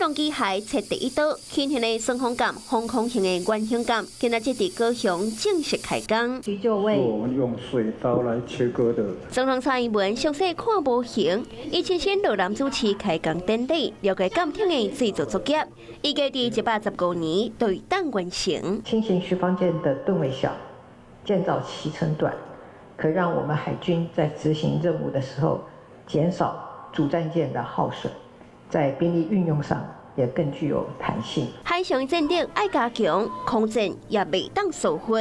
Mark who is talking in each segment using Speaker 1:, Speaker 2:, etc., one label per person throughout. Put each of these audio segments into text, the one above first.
Speaker 1: 相机还切第一刀，轻型的双孔感、红孔型的圆形感，今仔日伫高雄正式开工。
Speaker 2: 是我们用水刀来切割的。
Speaker 1: 总统蔡英文详细看模型，以亲身到南主持开工典礼，了解监听的制作作业，预计伫115年对等完成。
Speaker 3: 轻型巡防舰的吨位小，建造期程短，可让我们海军在执行任务的时候减少主战舰的耗损，在兵力运用上也更具有弹性。
Speaker 1: 海上战斗爱加强，空战也未当疏忽。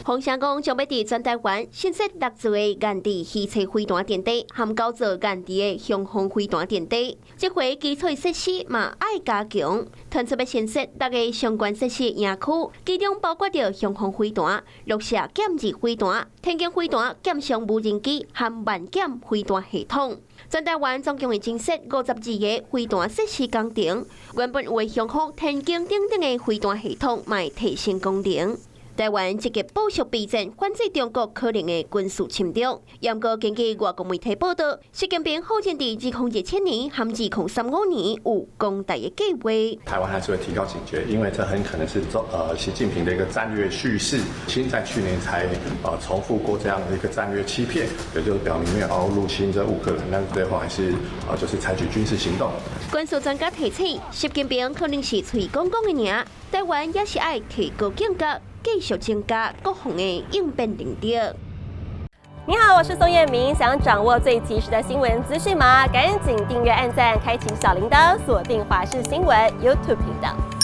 Speaker 1: 洪成讲将要伫全台湾新设6座的岩地汽车飞弹阵地，和9座岩地的雄风飞弹阵地。这回基础设施嘛爱加强，传出要新设6个相关设施营区，其中包括着雄风飞弹、陆射减2飞弹、天津飞弹减上无人机和万减飞弹系统。全台湾总共会增设52个飞弹设施工程，原本为雄风、天津等等的飞弹系统，卖提升功能。台湾积极报复备战，反制中国可能的军事侵略。不过，根据外国媒体报道，习近平好像伫2017年和2035年有更大的计划。
Speaker 4: 台湾还是会提高警觉，因为这很可能是习近平的一个战略叙事。新在去年才重复过这样的一个战略欺骗，也就是表明没有要入侵这乌克兰，但最后还是就是采取军事行动。
Speaker 1: 军事专家提醒，习近平可能是嘴讲讲的尔，台湾也是爱提高警觉。继续增加各方的应变能力。
Speaker 5: 你好，我是宋彦明。想掌握最及时的新闻资讯吗？赶紧订阅、按赞、开启小铃铛，锁定华视新闻 YouTube 频道。